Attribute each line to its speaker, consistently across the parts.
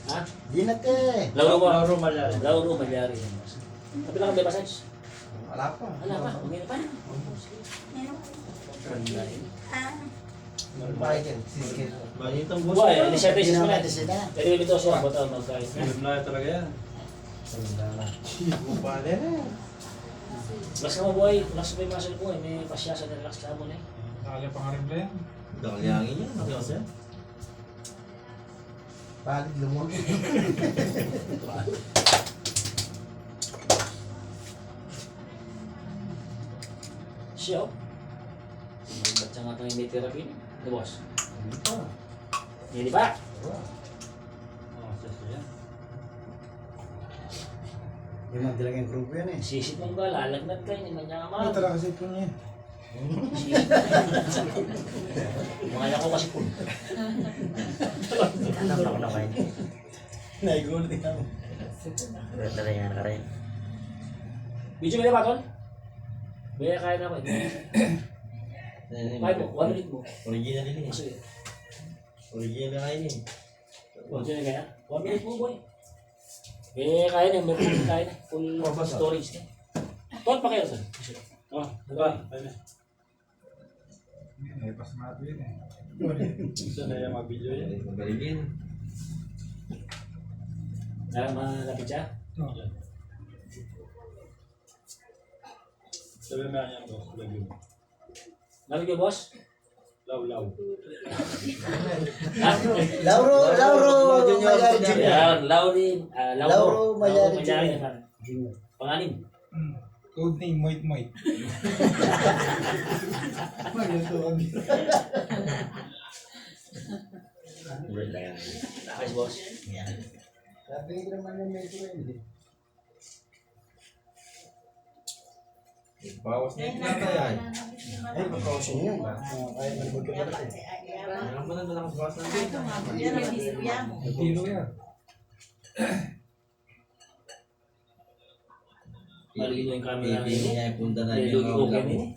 Speaker 1: Ha?
Speaker 2: Di na te.
Speaker 3: Lauro Malyari.
Speaker 1: Lauro Malyari. Sabi lang may massage.
Speaker 2: Wala pa.
Speaker 1: Wala pa. Umina pa na. Ganda yun.
Speaker 2: Michael, siskin.
Speaker 3: Mainit ang boss.
Speaker 1: Buhay, initiative
Speaker 2: Hindi
Speaker 1: is
Speaker 2: naman
Speaker 1: minutes.
Speaker 2: sila.
Speaker 1: Pero yung ito siya, bata magkain.
Speaker 3: Malaya talaga yan.
Speaker 2: Bale na.
Speaker 1: Relax ka mo boy, relax mo yung muscle mo eh. May pasya sa relax ka mo na eh.
Speaker 4: Nakala pa nga rin ba yan?
Speaker 3: Dakalyangin yan. Nakiyos yan.
Speaker 2: Balik lumog.
Speaker 1: Siya oh. Ba't siya nga kang may therapy niya? Ano boss?
Speaker 2: Hindi pa.
Speaker 1: Hindi ba?
Speaker 3: Oo, sasya yan.
Speaker 2: Yung mga talagang grupo yan eh.
Speaker 1: Sisit mong ba, lalagnat ka, hindi man niya
Speaker 4: Ano
Speaker 1: kamahal.
Speaker 4: talaga kasi po niya?
Speaker 1: Mga ko kasi po.
Speaker 2: Alam ako na kayo.
Speaker 3: Naigulo din ako.
Speaker 2: Talaga ka rin.
Speaker 1: Video mo na ba, Tol? May kaya na ako eh. Kaya mo, 1 minute mo.
Speaker 3: Original din eh.
Speaker 1: Sige.
Speaker 3: Original na kain eh.
Speaker 1: Video na kaya? 1 minute mo, boy. May kaya na, may full kaya na. Full storage na. Tol, pa kayo, Tol.
Speaker 3: Oh, diba? Ayun na.
Speaker 4: Ay, pasmado yun eh.
Speaker 3: Ito na yung mga video yan. Magaligin.
Speaker 1: Malapit siya?
Speaker 3: Sabi mo yan boss. Lagi mo.
Speaker 1: Malapit yung boss?
Speaker 3: Law.
Speaker 2: Lauro Mayari Jr.
Speaker 1: Ayan,
Speaker 2: Lauro Mayari Jr.
Speaker 1: Pangalim.
Speaker 4: Code name, Moit Moit.
Speaker 1: Nice, boss.
Speaker 2: Sabi ko naman yung medyo eh.
Speaker 3: Bawas na yung plata yan.
Speaker 2: Ay, pagkausin yun. Kahit malibog ka pa rin.
Speaker 3: Meron pa na lang bawas na
Speaker 4: Tilo yan.
Speaker 1: Malino yung camera
Speaker 3: Hindi
Speaker 1: niya.
Speaker 3: niya ipunta na
Speaker 1: May
Speaker 3: yung
Speaker 1: lugi
Speaker 3: mga
Speaker 1: okay
Speaker 3: mo.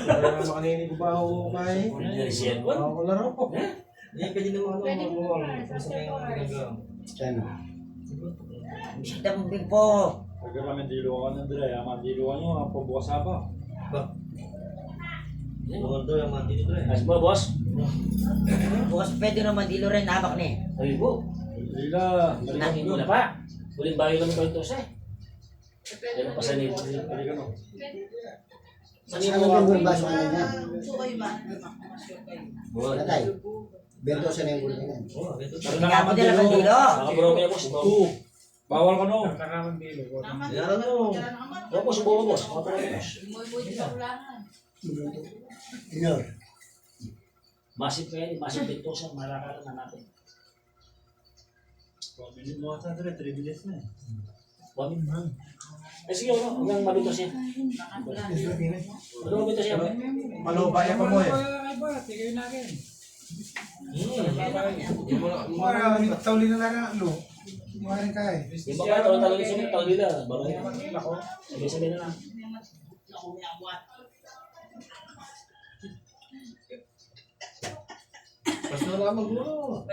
Speaker 2: Para makaninig ko ba ako kumain?
Speaker 1: Hindi siya.
Speaker 2: Ako laro po.
Speaker 3: Hindi, pwede naman kung sa may mga ginagawa.
Speaker 2: Sana.
Speaker 5: Bisita mo po.
Speaker 3: Pagka kami diluwan ng dila, yung diluwan nyo, ang pambukas pa. Ba? Diluwan to yung mga dito eh.
Speaker 1: Nice ba, boss?
Speaker 5: Bukas pwede naman dilo rin habak ni.
Speaker 1: Sabi po.
Speaker 3: Lila,
Speaker 1: Hindi mo na pa. Huling bayo lang ito siya. Pero pa sa nito.
Speaker 3: balik ka no.
Speaker 2: Saan ang yung baso ka na niya? Natay. Bento sa na yung gulo niya.
Speaker 3: Oo, ito.
Speaker 5: Hindi ako din naman dilo.
Speaker 1: Nakabro niya, boss.
Speaker 3: Bawal ka no.
Speaker 4: Nakakamang dilo.
Speaker 3: Yan no.
Speaker 1: Oo, boss. Subukan, boss. Nakabro niya, boss.
Speaker 2: Inor.
Speaker 1: Massive kaya, massive dito siya. Marakalan na natin.
Speaker 3: 1 minute mo ata, 3 minutes na eh.
Speaker 1: Wag mo. Eh sige, hanggang mabito siya. Ano mabito siya?
Speaker 4: Malubaya pa mo eh. Ay ba, tigay na akin. Para tauli na lang ang lo. Maring ka eh.
Speaker 1: Yung baka talo-talo yung sunod, talo nila. Bagay na. Sabi-sabi na lang.
Speaker 3: Basta wala magulo.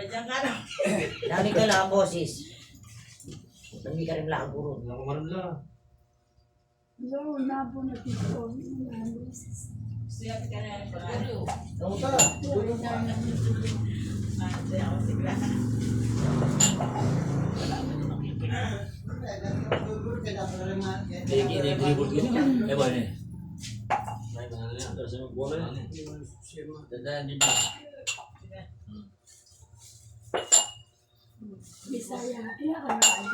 Speaker 5: Lagi ka lang boses. Hindi ka rin lang guro.
Speaker 3: Wala ka marunla.
Speaker 2: Ako ta.
Speaker 1: Nag-i-reboot ko niya. Eh, ba niya?
Speaker 3: Kasi magbola yan.
Speaker 5: Tandaan din ba?
Speaker 6: Bisaya, iya kan lagi.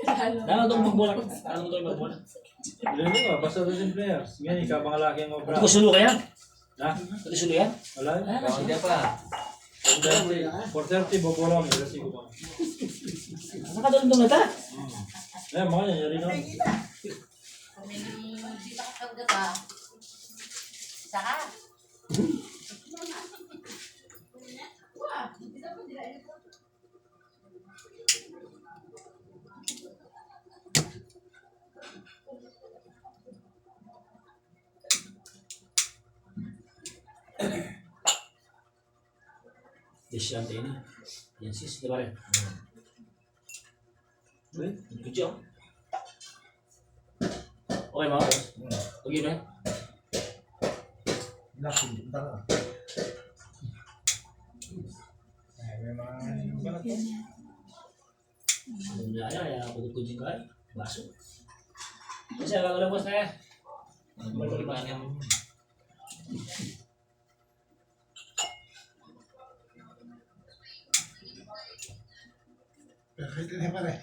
Speaker 1: Dahil itong magbola. Dahil itong magbola.
Speaker 3: Ilan mo ba? Basta doon players. Ngayon, ikaw mga laki ang obra.
Speaker 1: Ito ko sulo kaya?
Speaker 3: Ha?
Speaker 1: Ito sulo yan?
Speaker 3: Wala?
Speaker 5: Hindi pa.
Speaker 3: 4:30, bobola mo. Kasi ko ba?
Speaker 1: Nakadulong na ta.
Speaker 3: Eh, mga yan, yari na.
Speaker 6: Saka.
Speaker 1: Estudyante ini. Yan sis, di ba rin? Good job. Okay mga boss. Okay na.
Speaker 2: Lakin, tara.
Speaker 4: Ay, may mga balat.
Speaker 1: Sebenarnya ya pagod-pagod yung kain. Baso. Kasi agak boss na yan. Balik pa niya.
Speaker 4: Perfect na pare.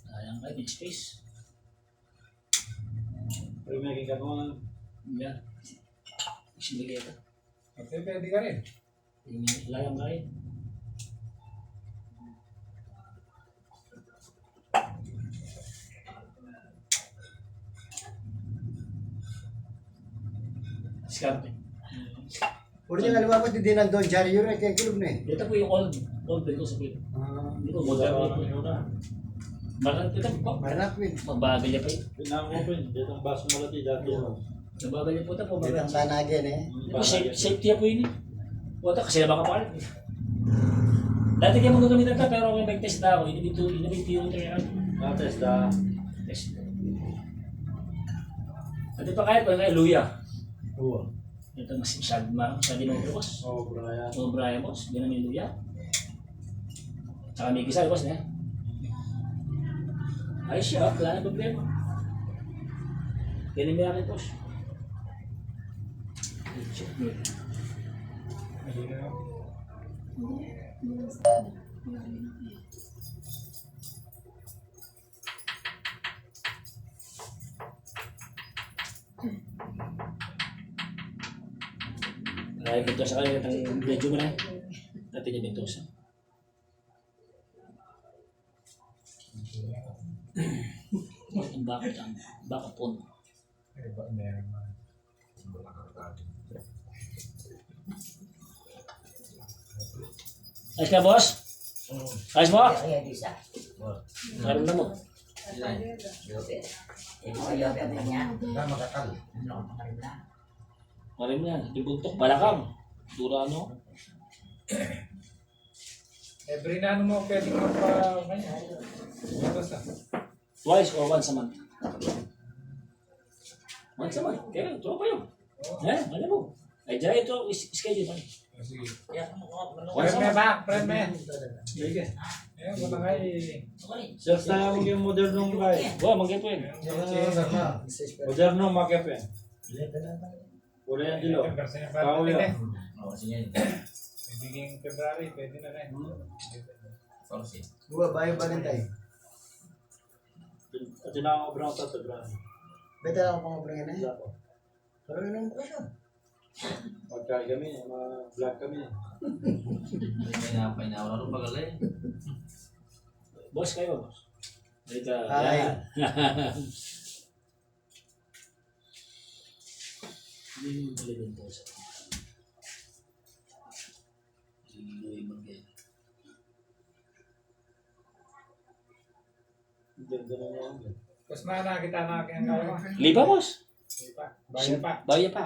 Speaker 1: Sayang kayo, big space.
Speaker 3: Pero may king mo.
Speaker 1: Yan. Sinigay ito.
Speaker 4: Okay, pwede ka rin.
Speaker 1: Layang kain. Diskarte.
Speaker 2: Puro niya kaliwa di din nandun, Jari yun, kaya kilog na eh.
Speaker 1: Ito po yung old bill ko sa pin. Ito, modern po. Marat ito po.
Speaker 2: Maranap win.
Speaker 1: Mabagal niya pa yun.
Speaker 3: Pinang-open. Dito ang baso malati dati.
Speaker 1: Mabagal niya po ito po.
Speaker 2: Dito ang tanagin eh.
Speaker 1: Safety po yun eh. Wata kasi na baka palit. Dati kayo magagamit ito pero may mag-test na ako. Inibito yung trial.
Speaker 3: Test da.
Speaker 1: Test. Dati pa kahit pa luya.
Speaker 3: Oo.
Speaker 1: Ito mas masyado ng boss.
Speaker 3: Oh, Brian.
Speaker 1: Brian boss. Ganun yung luya. Tsaka may gisa boss na. Ayos siya. Wala na problema. Ganun yung akin boss. Ay, ito sa kanya itang medyo mo na. Dati niya ito sa. Ang baka pon. Ayos ka, boss? Ayos mo?
Speaker 5: Kaya di sa.
Speaker 1: Karoon na mo.
Speaker 5: Yope. Yope ang kanya.
Speaker 2: Na makakal.
Speaker 1: Karoon mo yan. Ibuntok, balakang. Dura ano?
Speaker 4: Every na ano mo, pwede ka pa kanya. Basta.
Speaker 1: Twice or once a month? Once a month? Kaya, tropa yun. Ano mo? Ay, dyan ito, schedule pa.
Speaker 4: Sige.
Speaker 1: Once a
Speaker 4: Preme
Speaker 1: month.
Speaker 4: ba? Preme. Sige. Ayan, wala nga
Speaker 3: Search na lang yung modernong guy.
Speaker 1: Wah, manggay po yun.
Speaker 3: Modernong makep yan. Wala yan dilo. Tao yan.
Speaker 4: Pwede February, pwede na rin.
Speaker 2: Buwa, bayo balintay.
Speaker 3: At yun ang obrang sa Brian.
Speaker 2: Beta lang ako pang obrang yan eh.
Speaker 3: Wala po.
Speaker 2: Pero yun ang okasyon.
Speaker 3: Magkain kami, vlog kami.
Speaker 1: Boss kayo, boss. Dito.
Speaker 2: Hi.
Speaker 1: Yan. Hindi mo pala din boss. Hindi mo manggay.
Speaker 3: Ganda na yan.
Speaker 4: Tapos nakita na kaya kaya.
Speaker 1: Liba, boss.
Speaker 4: Bayan pa.
Speaker 1: Bayan pa.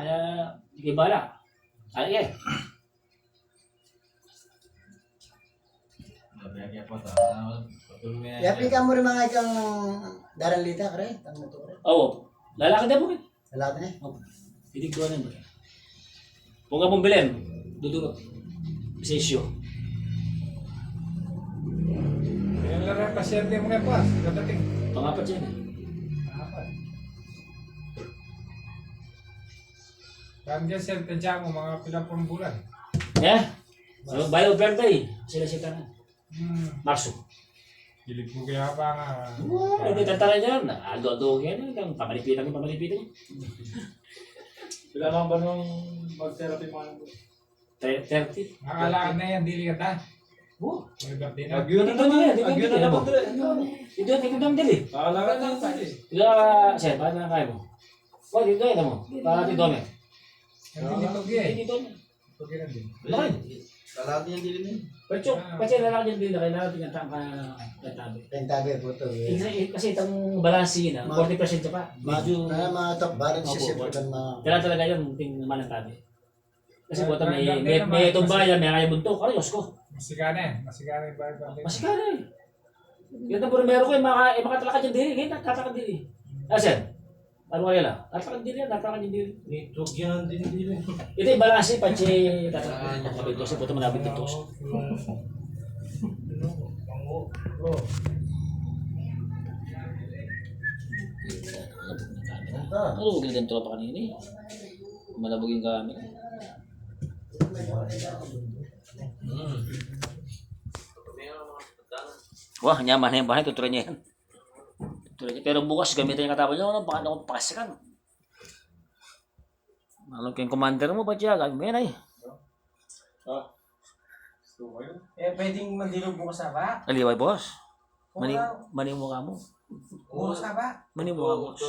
Speaker 1: Hindi bala. Ano yan?
Speaker 2: Yapi ka mo rin mga ikang daralita, kare? Tama to, kare?
Speaker 1: Oo. Lalaki na po.
Speaker 2: Lalaki na eh.
Speaker 1: Hindi ko ano. Kung nga pong bilhin, dudurot. Bisesyo.
Speaker 4: Yan lang ang pasyente mo ngayon pa. Kadating.
Speaker 1: Pangapat yan eh.
Speaker 4: Kaya dyan sentensya mo, mga pilang bulan.
Speaker 1: Yeah. So, bayo birthday. Sila na. Marso.
Speaker 4: Hilig mo kaya pa nga.
Speaker 1: Hindi tantara niyan. Ado-ado yan. Pamalipitan.
Speaker 3: Sila lang ba nung mag-therapy mo?
Speaker 1: 30.
Speaker 4: Nakalaan na yan, dili ka ta.
Speaker 1: Oo.
Speaker 4: May birthday na.
Speaker 3: Agyo na naman dali.
Speaker 1: Ito naman dali.
Speaker 3: Kakalakan lang dali.
Speaker 1: Ito sir, paano na kaya mo? Oh, dito ito mo. Para dito mo.
Speaker 4: Hindi nito gaya.
Speaker 1: Dito mo.
Speaker 4: Ito gaya din.
Speaker 1: Laki.
Speaker 3: Kalahati yung dili na yun.
Speaker 1: Pero kasi lalaki din na kailangan tinatang ka katabi.
Speaker 2: Tentabe po ito.
Speaker 1: Kasi itong balansi na, 40% siya pa. Medyo,
Speaker 2: Mga top balance siya
Speaker 1: Opo,
Speaker 2: siyempre kan mga...
Speaker 1: kailangan talaga yun, ting naman ang tabi. Kasi buta may tumbayan, may kaya buntok. Ano, Diyos ko?
Speaker 4: Masigana yung bahay.
Speaker 1: Masikara eh. Yan ang meron ko eh, makatalakad yung dili. Ngayon, tatalakad dili. Sir? Ano kaya lang? Tatalakad dili yan, tatalakad yung dili.
Speaker 3: Network yan din dili.
Speaker 1: Ito yung balansi, panche, tatalakad. Mabintos, buta manabing bintos. Malabog yung ganito pa kanina eh. Malabog yung camera. Wah, nyaman na yung bahay, tutuloy niya yan. Tutuloy niya. Pero bukas gamitin yung katawan niya, baka na akong pakasikan. Alam ko yung commander mo, ba't siya? Gawin mo yan ay.
Speaker 2: pwedeng mandilog bukas na ba?
Speaker 1: Aliway, boss. Mani mo ka mo.
Speaker 2: Bukas na ba?
Speaker 1: Mani mo ka mo.